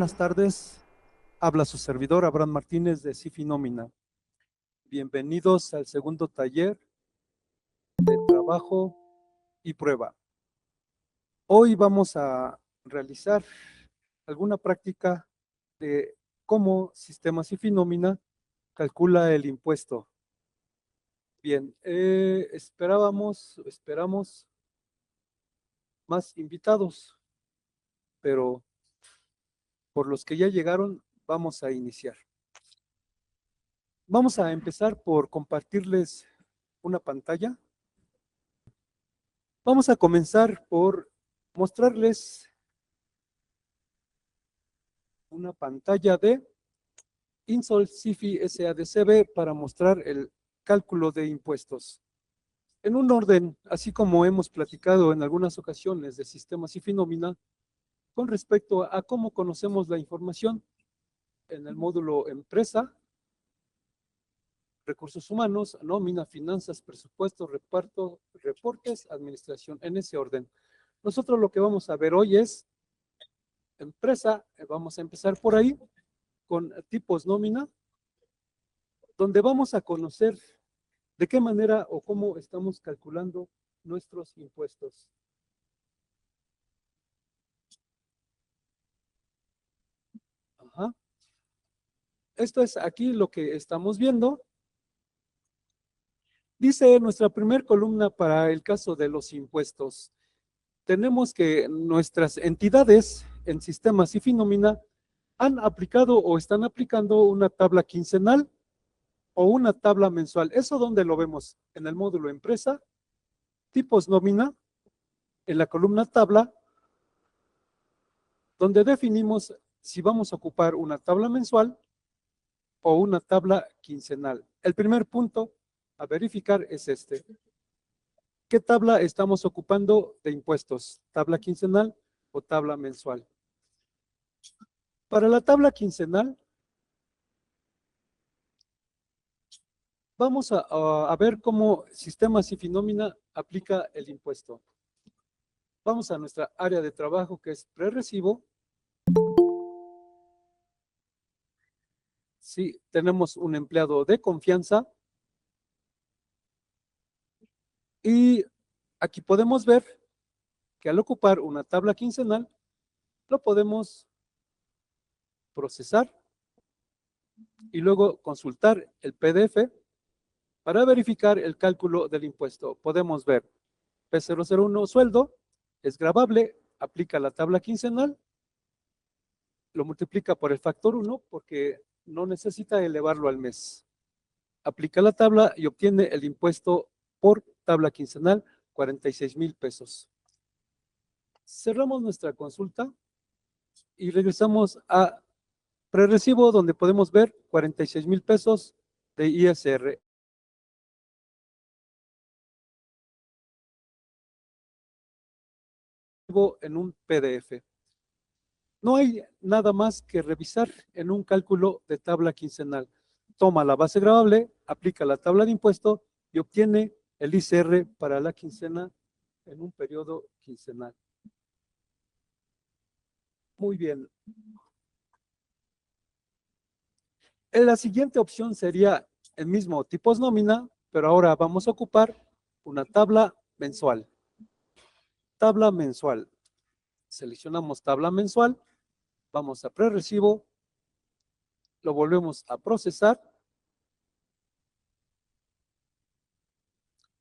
buenas tardes. Habla su servidor Abraham Martínez de CIFI Nómina. Bienvenidos al segundo taller de trabajo y prueba. Hoy vamos a realizar alguna práctica de cómo Sistema CIFI Nómina calcula el impuesto. Bien, esperamos más invitados, pero por los que ya llegaron, vamos a iniciar. Vamos a empezar por compartirles una pantalla. Vamos a comenzar por mostrarles una pantalla de Insol CIFI SADCB para mostrar el cálculo de impuestos. En un orden, así como hemos platicado en algunas ocasiones de Sistema CIFI Nómina, con respecto a cómo conocemos la información en el módulo Empresa, Recursos Humanos, Nómina, Finanzas, Presupuesto, Reparto, Reportes, Administración, en ese orden. Nosotros lo que vamos a ver hoy es Empresa, vamos a empezar por ahí, con tipos nómina, donde vamos a conocer de qué manera o cómo estamos calculando nuestros impuestos. Ajá. Esto es aquí lo que estamos viendo. Dice nuestra primera columna para el caso de los impuestos. Tenemos que nuestras entidades en Sistema CIFI Nómina han aplicado o están aplicando una tabla quincenal o una tabla mensual. ¿Eso dónde lo vemos? En el módulo Empresa, tipos nómina, en la columna tabla, donde definimos si vamos a ocupar una tabla mensual o una tabla quincenal. El primer punto a verificar es este. ¿Qué tabla estamos ocupando de impuestos? ¿Tabla quincenal o tabla mensual? Para la tabla quincenal, vamos a ver cómo Sistema CIFI Nómina aplica el impuesto. Vamos a nuestra área de trabajo que es prerecibo. Sí, tenemos un empleado de confianza. Y aquí podemos ver que al ocupar una tabla quincenal, lo podemos procesar y luego consultar el PDF para verificar el cálculo del impuesto. Podemos ver P001 sueldo, es gravable, aplica la tabla quincenal, lo multiplica por el factor 1 porque no necesita elevarlo al mes. Aplica la tabla y obtiene el impuesto por tabla quincenal, 46,000 pesos. Cerramos nuestra consulta y regresamos a prerecibo, donde podemos ver 46,000 pesos de ISR. En un PDF. No hay nada más que revisar en un cálculo de tabla quincenal. Toma la base gravable, aplica la tabla de impuesto y obtiene el ISR para la quincena en un periodo quincenal. Muy bien. La siguiente opción sería el mismo tipos nómina, pero ahora vamos a ocupar una tabla mensual. Tabla mensual. Seleccionamos tabla mensual, vamos a prerecibo, lo volvemos a procesar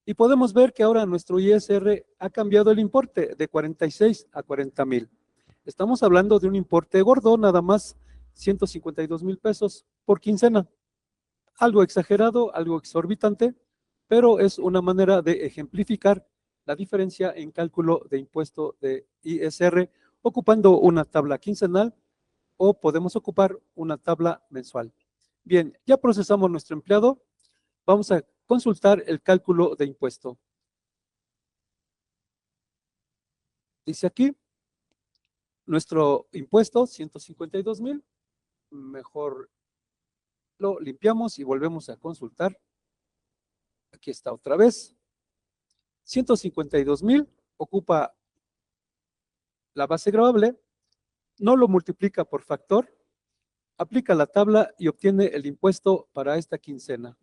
y podemos ver que ahora nuestro ISR ha cambiado el importe de 46 a 40,000. Estamos hablando de un importe gordo, nada más 152,000 pesos por quincena. Algo exagerado, algo exorbitante, pero es una manera de ejemplificar la diferencia en cálculo de impuesto de ISR ocupando una tabla quincenal o podemos ocupar una tabla mensual. Bien, ya procesamos nuestro empleado. Vamos a consultar el cálculo de impuesto. Dice aquí, nuestro impuesto, 152,000. Mejor lo limpiamos y volvemos a consultar. Aquí está otra vez. 152,000 ocupa la base gravable. no lo multiplica por factor, aplica la tabla y obtiene el impuesto para esta quincena.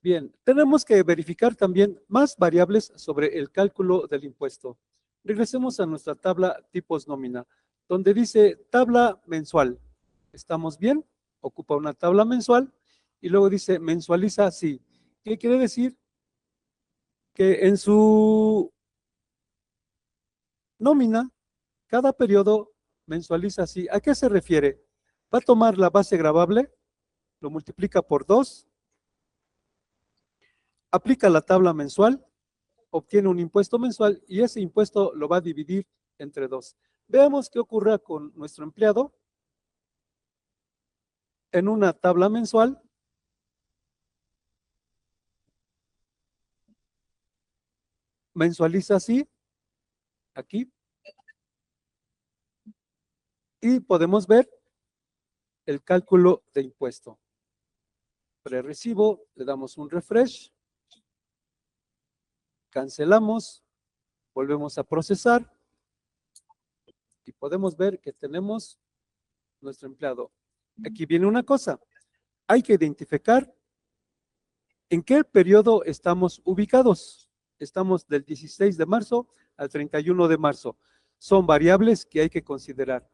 Bien, tenemos que verificar también más variables sobre el cálculo del impuesto. Regresemos a nuestra tabla tipos nómina, donde dice tabla mensual. ¿Estamos bien? Ocupa una tabla mensual y luego dice mensualiza así. ¿Qué quiere decir? Que en su nómina, cada periodo mensualiza así. ¿A qué se refiere? Va a tomar la base gravable, lo multiplica por 2, aplica la tabla mensual, obtiene un impuesto mensual y ese impuesto lo va a dividir entre 2. Veamos qué ocurre con nuestro empleado en una tabla mensual. Mensualiza así, aquí, y podemos ver el cálculo de impuesto. Prerecibo, le damos un refresh, cancelamos, volvemos a procesar y podemos ver que tenemos nuestro empleado. Aquí viene una cosa, hay que identificar en qué periodo estamos ubicados. Estamos del 16 de marzo al 31 de marzo. Son variables que hay que considerar.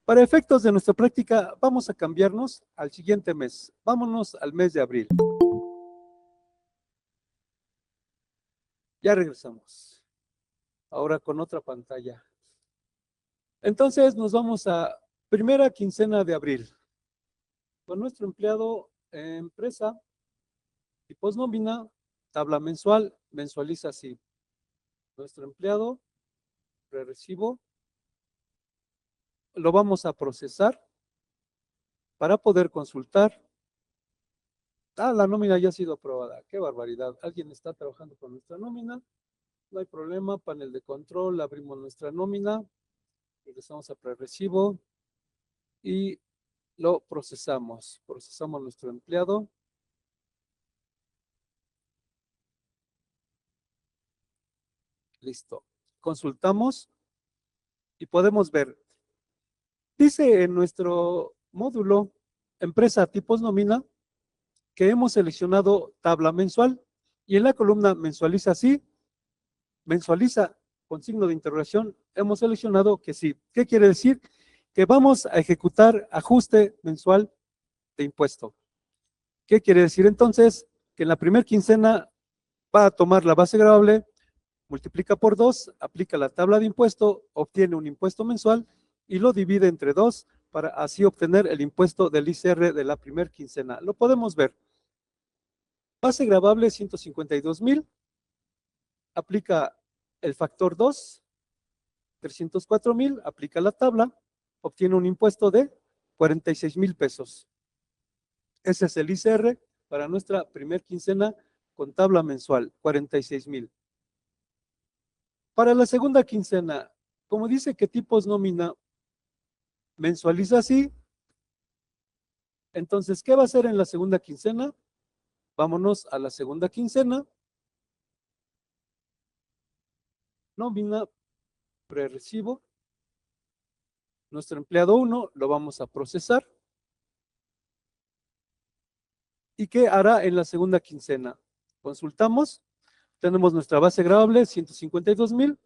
Para efectos de nuestra práctica, vamos a cambiarnos al siguiente mes. Vámonos al mes de abril. Ya regresamos. Ahora con otra pantalla. Entonces nos vamos a primera quincena de abril. Con nuestro empleado empresa, tipos nómina, tabla mensual, mensualiza así. Nuestro empleado, prerecibo, lo vamos a procesar para poder consultar. La nómina ya ha sido aprobada. Qué barbaridad. Alguien está trabajando con nuestra nómina. No hay problema. Panel de control. Abrimos nuestra nómina. Regresamos a prerecibo y lo procesamos. Procesamos nuestro empleado. Listo. Consultamos y podemos ver. Dice en nuestro módulo empresa tipos nómina que hemos seleccionado tabla mensual y en la columna mensualiza sí, mensualiza con signo de interrogación, hemos seleccionado que sí. ¿Qué quiere decir? Que vamos a ejecutar ajuste mensual de impuesto. ¿Qué quiere decir entonces? Que en la primera quincena va a tomar la base gravable, multiplica por 2, aplica la tabla de impuesto, obtiene un impuesto mensual y lo divide entre 2 para así obtener el impuesto del ICR de la primera quincena. Lo podemos ver. Base gravable 152,000, aplica el factor 2, 304,000, aplica la tabla, obtiene un impuesto de 46,000 pesos. Ese es el ICR para nuestra primer quincena con tabla mensual, 46,000. Para la segunda quincena, como dice que tipos nómina mensualiza así, entonces, ¿qué va a hacer en la segunda quincena? Vámonos a la segunda quincena. Nómina, prerecibo. Nuestro empleado 1 lo vamos a procesar. ¿Y qué hará en la segunda quincena? Consultamos. Tenemos nuestra base gravable, 152,000.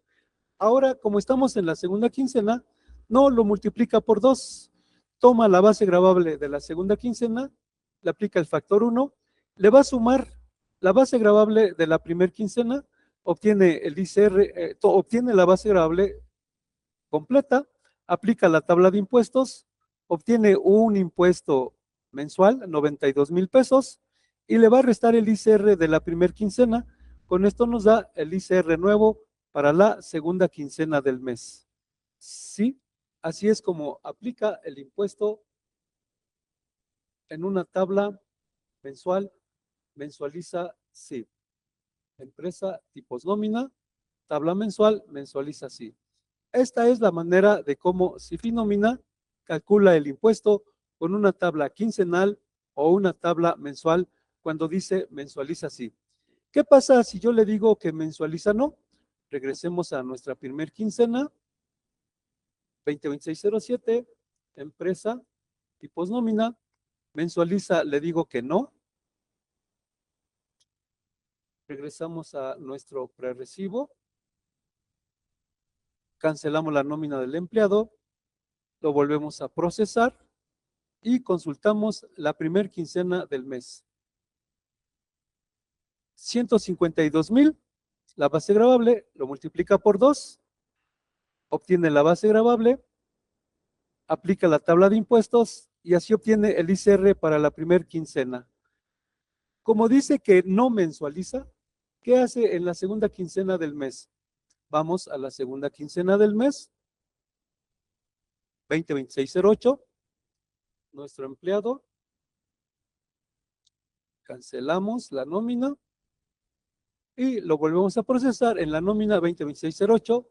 Ahora, como estamos en la segunda quincena, no lo multiplica por 2. Toma la base gravable de la segunda quincena, le aplica el factor 1, le va a sumar la base gravable de la primera quincena, obtiene el ICR, obtiene la base gravable completa, aplica la tabla de impuestos, obtiene un impuesto mensual, 92,000 pesos, y le va a restar el ICR de la primera quincena. Con esto nos da el ICR nuevo para la segunda quincena del mes. Sí, así es como aplica el impuesto en una tabla mensual, mensualiza sí. Empresa, tipos nómina, tabla mensual, mensualiza sí. Esta es la manera de cómo SIFI nómina calcula el impuesto con una tabla quincenal o una tabla mensual cuando dice mensualiza sí. ¿Qué pasa si yo le digo que mensualiza no? Regresemos a nuestra primer quincena. 2026-07, empresa, tipos nómina, mensualiza, le digo que no. Regresamos a nuestro prerrecibo. Cancelamos la nómina del empleado, lo volvemos a procesar y consultamos la primer quincena del mes. 152,000, la base gravable, lo multiplica por 2, obtiene la base gravable, aplica la tabla de impuestos y así obtiene el ICR para la primer quincena. Como dice que no mensualiza, ¿qué hace en la segunda quincena del mes? Vamos a la segunda quincena del mes, 2026-08, nuestro empleado, cancelamos la nómina y lo volvemos a procesar en la nómina 2026-08,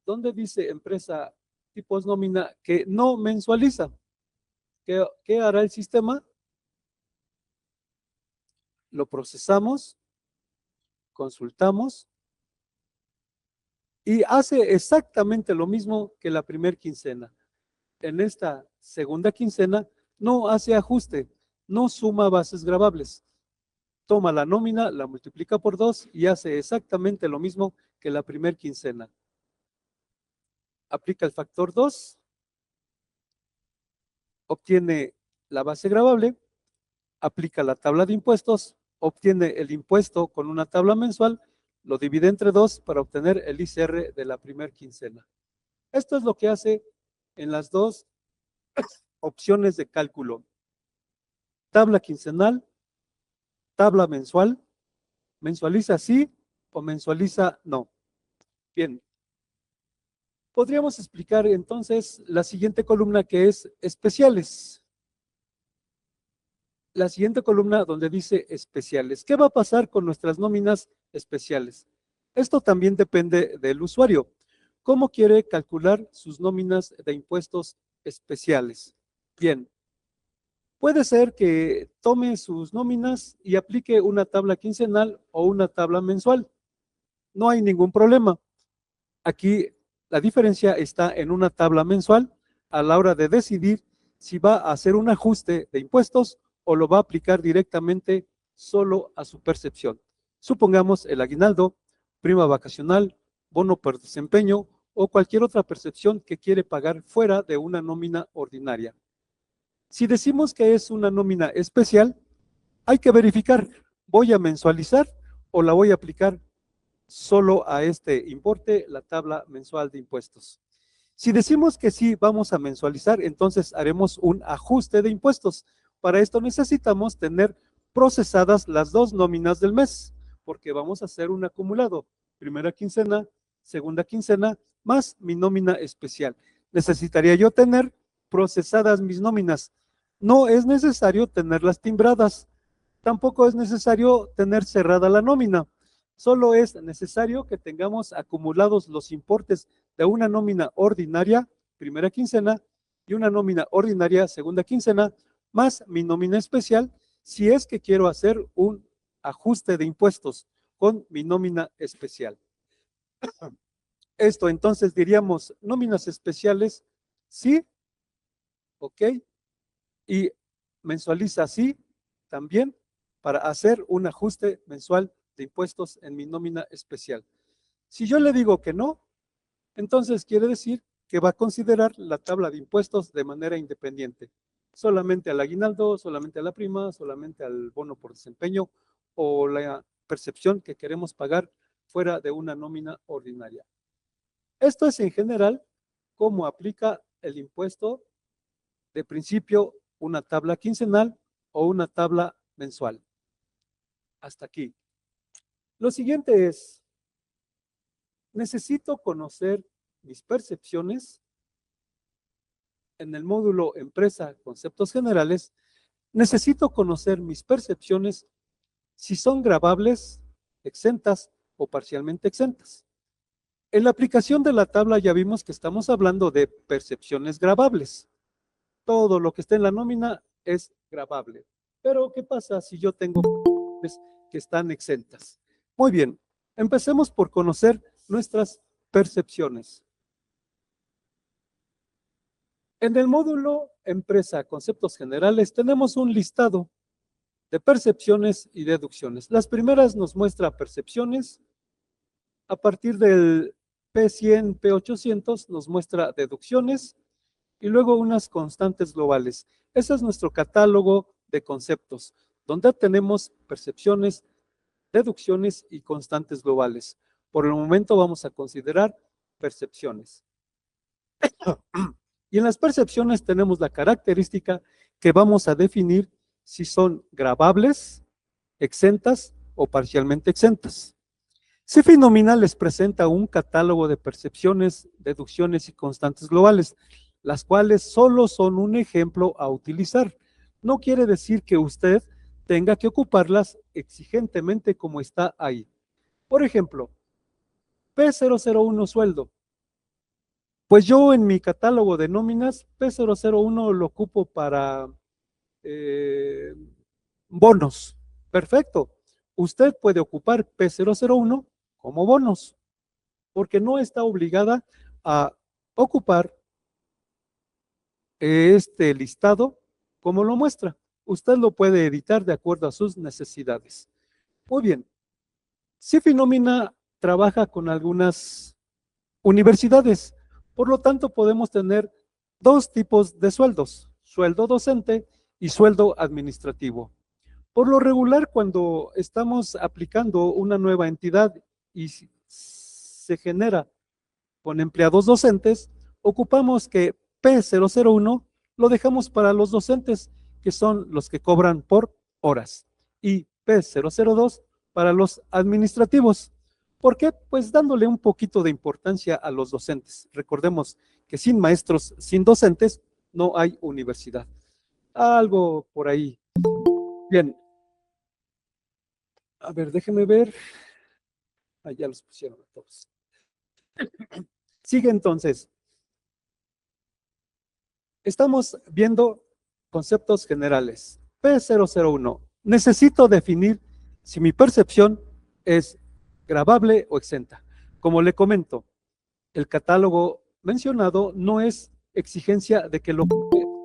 donde dice empresa tipos nómina que no mensualiza. ¿Qué hará el sistema? Lo procesamos, consultamos y hace exactamente lo mismo que la primera quincena. En esta segunda quincena no hace ajuste, no suma bases gravables. Toma la nómina, la multiplica por 2 y hace exactamente lo mismo que la primera quincena. Aplica el factor 2, obtiene la base gravable, aplica la tabla de impuestos, obtiene el impuesto con una tabla mensual, lo divide entre 2 para obtener el ICR de la primera quincena. Esto es lo que hace en las dos opciones de cálculo. Tabla quincenal, tabla mensual, mensualiza sí o mensualiza no. Bien. Podríamos explicar entonces la siguiente columna que es especiales. La siguiente columna donde dice especiales. ¿Qué va a pasar con nuestras nóminas especiales? Esto también depende del usuario. ¿Cómo quiere calcular sus nóminas de impuestos especiales? Bien, puede ser que tome sus nóminas y aplique una tabla quincenal o una tabla mensual. No hay ningún problema. Aquí la diferencia está en una tabla mensual a la hora de decidir si va a hacer un ajuste de impuestos o lo va a aplicar directamente solo a su percepción. Supongamos el aguinaldo, prima vacacional, bono por desempeño o cualquier otra percepción que quiere pagar fuera de una nómina ordinaria. Si decimos que es una nómina especial, hay que verificar, ¿voy a mensualizar o la voy a aplicar solo a este importe, la tabla mensual de impuestos? Si decimos que sí vamos a mensualizar, entonces haremos un ajuste de impuestos. Para esto necesitamos tener procesadas las dos nóminas del mes, porque vamos a hacer un acumulado. Primera quincena, segunda quincena, más mi nómina especial. Necesitaría yo tener procesadas mis nóminas. No es necesario tenerlas timbradas. Tampoco es necesario tener cerrada la nómina. Solo es necesario que tengamos acumulados los importes de una nómina ordinaria, primera quincena, y una nómina ordinaria, segunda quincena, más mi nómina especial, si es que quiero hacer un ajuste de impuestos con mi nómina especial. Esto entonces diríamos nóminas especiales, sí, ok, y mensualiza sí, también, para hacer un ajuste mensual de impuestos en mi nómina especial. Si yo le digo que no, entonces quiere decir que va a considerar la tabla de impuestos de manera independiente. Solamente al aguinaldo, solamente a la prima, solamente al bono por desempeño o la percepción que queremos pagar fuera de una nómina ordinaria. Esto es en general cómo aplica el impuesto de principio, una tabla quincenal o una tabla mensual. Hasta aquí. Lo siguiente es, necesito conocer mis percepciones. En el módulo Empresa, Conceptos Generales, necesito conocer mis percepciones si son gravables, exentas o parcialmente exentas. En la aplicación de la tabla ya vimos que estamos hablando de percepciones gravables. Todo lo que está en la nómina es gravable. Pero, ¿qué pasa si yo tengo que están exentas? Muy bien, empecemos por conocer nuestras percepciones. En el módulo Empresa, Conceptos Generales, tenemos un listado de percepciones y deducciones. Las primeras nos muestra percepciones. A partir del P100, P800 nos muestra deducciones y luego unas constantes globales. Ese es nuestro catálogo de conceptos, donde tenemos percepciones, deducciones y constantes globales. Por el momento vamos a considerar percepciones. Y en las percepciones tenemos la característica que vamos a definir si son grabables, exentas o parcialmente exentas. CIFI nominal les presenta un catálogo de percepciones, deducciones y constantes globales, las cuales solo son un ejemplo a utilizar. No quiere decir que usted tenga que ocuparlas exigentemente como está ahí. Por ejemplo, P001 sueldo. Pues yo en mi catálogo de nóminas, P001 lo ocupo para bonos. Perfecto. Usted puede ocupar P001 como bonos, porque no está obligada a ocupar este listado como lo muestra. Usted lo puede editar de acuerdo a sus necesidades. Muy bien. CIFI Nómina trabaja con algunas universidades, por lo tanto podemos tener dos tipos de sueldos, sueldo docente y sueldo administrativo. Por lo regular, cuando estamos aplicando una nueva entidad y se genera con empleados docentes, ocupamos que P001 lo dejamos para los docentes, que son los que cobran por horas, y P002 para los administrativos. ¿Por qué? Pues dándole un poquito de importancia a los docentes. Recordemos que sin maestros, sin docentes, no hay universidad. Algo por ahí. Bien. A ver, déjenme ver. Ya los pusieron a todos. Sigue entonces. Estamos viendo conceptos generales. P001. Necesito definir si mi percepción es grabable o exenta. Como le comento, el catálogo mencionado no es exigencia de que lo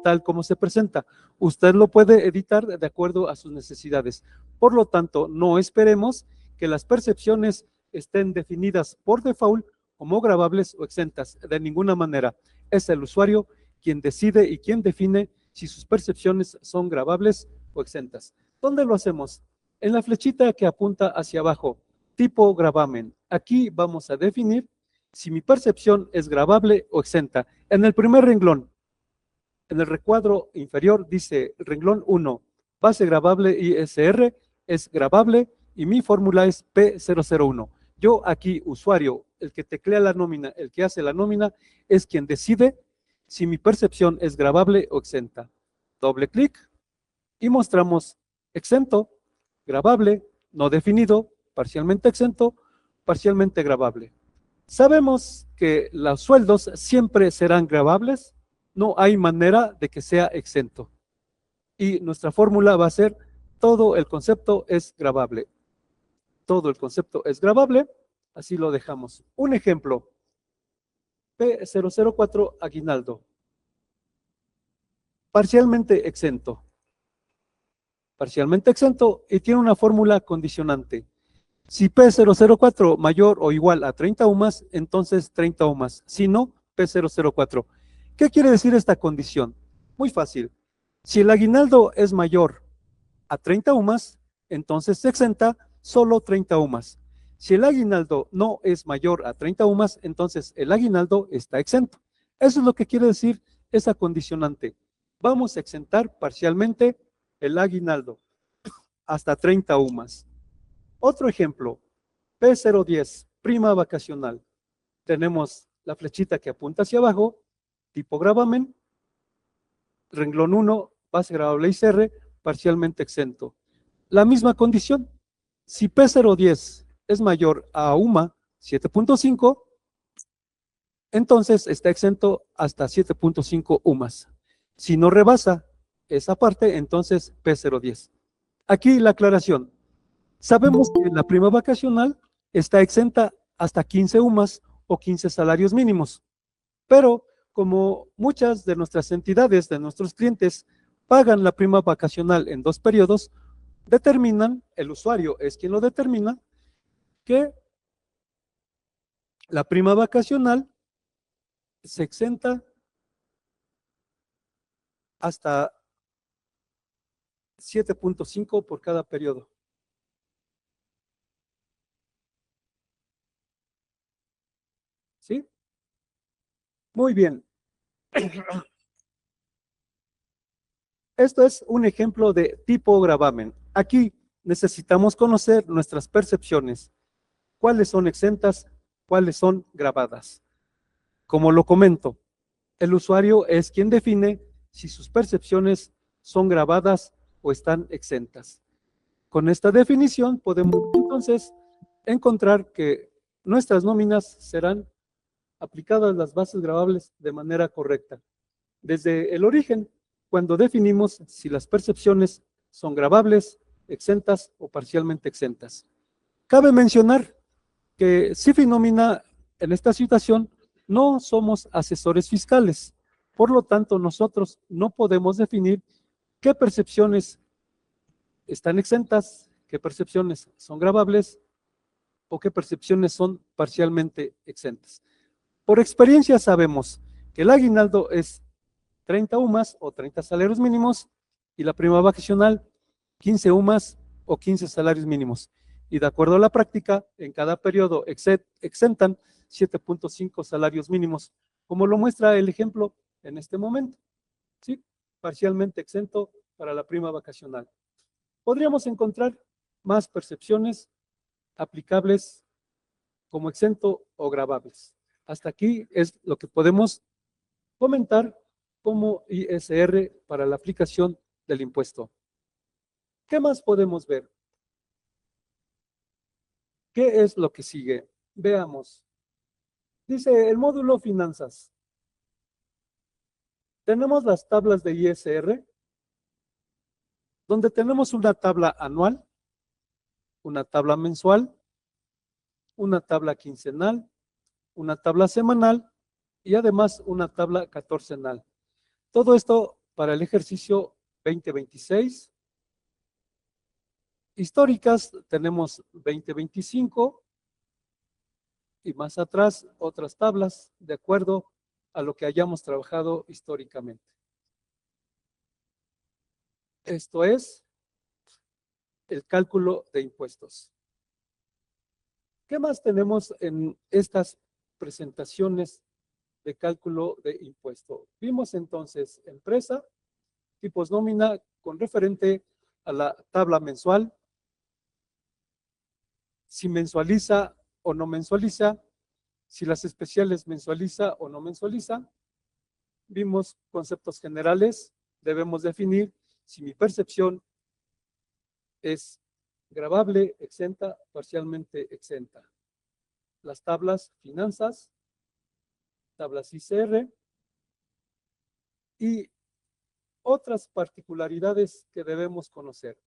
tal como se presenta. Usted lo puede editar de acuerdo a sus necesidades. Por lo tanto, no esperemos que las percepciones estén definidas por default como grabables o exentas. De ninguna manera. Es el usuario quien decide y quien define si sus percepciones son grabables o exentas. ¿Dónde lo hacemos? En la flechita que apunta hacia abajo, tipo gravamen. Aquí vamos a definir si mi percepción es grabable o exenta. En el primer renglón, en el recuadro inferior dice renglón 1, base grabable ISR es grabable y mi fórmula es P001. Yo aquí, usuario, el que teclea la nómina, el que hace la nómina, es quien decide si mi percepción es grabable o exenta. Doble clic y mostramos exento, grabable, no definido, parcialmente exento, parcialmente grabable. Sabemos que los sueldos siempre serán grabables, no hay manera de que sea exento. Y nuestra fórmula va a ser todo el concepto es grabable. Todo el concepto es grabable, así lo dejamos. Un ejemplo, P004 aguinaldo. Parcialmente exento. Parcialmente exento y tiene una fórmula condicionante. Si P004 mayor o igual a 30 UMAS, entonces 30 UMAS. Si no, P004. ¿Qué quiere decir esta condición? Muy fácil. Si el aguinaldo es mayor a 30 UMAS, entonces se exenta solo 30 UMAS. Si el aguinaldo no es mayor a 30 UMAS, entonces el aguinaldo está exento. Eso es lo que quiere decir esa condicionante. Vamos a exentar parcialmente el aguinaldo hasta 30 UMAS. Otro ejemplo, P010, prima vacacional. Tenemos la flechita que apunta hacia abajo, tipo gravamen, renglón 1, base gravable ICR, parcialmente exento. La misma condición, si P010 es mayor a UMA 7.5, entonces está exento hasta 7.5 UMAS. Si no rebasa esa parte, entonces P010. Aquí la aclaración. Sabemos que la prima vacacional está exenta hasta 15 UMAS o 15 salarios mínimos, pero como muchas de nuestras entidades, de nuestros clientes, pagan la prima vacacional en 2 periodos, determinan, el usuario es quien lo determina, que la prima vacacional se exenta hasta 7.5 por cada periodo. ¿Sí? Muy bien. Esto es un ejemplo de tipo gravamen. Aquí necesitamos conocer nuestras percepciones, cuáles son exentas, cuáles son gravadas. Como lo comento, el usuario es quien define si sus percepciones son gravadas o están exentas. Con esta definición podemos entonces encontrar que nuestras nóminas serán aplicadas las bases gravables de manera correcta. Desde el origen, cuando definimos si las percepciones son gravables, exentas o parcialmente exentas. Cabe mencionar que CIFI Nómina en esta situación no somos asesores fiscales, por lo tanto nosotros no podemos definir qué percepciones están exentas, qué percepciones son gravables o qué percepciones son parcialmente exentas. Por experiencia sabemos que el aguinaldo es 30 UMAS o 30 salarios mínimos y la prima vacacional 15 UMAS o 15 salarios mínimos. Y de acuerdo a la práctica, en cada periodo exentan 7.5 salarios mínimos, como lo muestra el ejemplo en este momento. ¿Sí? Parcialmente exento para la prima vacacional. Podríamos encontrar más percepciones aplicables como exento o gravables. Hasta aquí es lo que podemos comentar como ISR para la aplicación del impuesto. ¿Qué más podemos ver? ¿Qué es lo que sigue? Veamos. Dice el módulo finanzas. Tenemos las tablas de ISR, donde tenemos una tabla anual, una tabla mensual, una tabla quincenal, una tabla semanal y además una tabla catorcenal. Todo esto para el ejercicio 2026. Históricas tenemos 2025 y más atrás otras tablas de acuerdo a lo que hayamos trabajado históricamente. Esto es el cálculo de impuestos. ¿Qué más tenemos en estas presentaciones de cálculo de impuesto? Vimos entonces empresa, tipos nómina con referente a la tabla mensual, si mensualiza o no mensualiza, si las especiales mensualiza o no mensualiza. Vimos conceptos generales, debemos definir si mi percepción es gravable, exenta, parcialmente exenta. Las tablas finanzas, tablas ICR y otras particularidades que debemos conocer.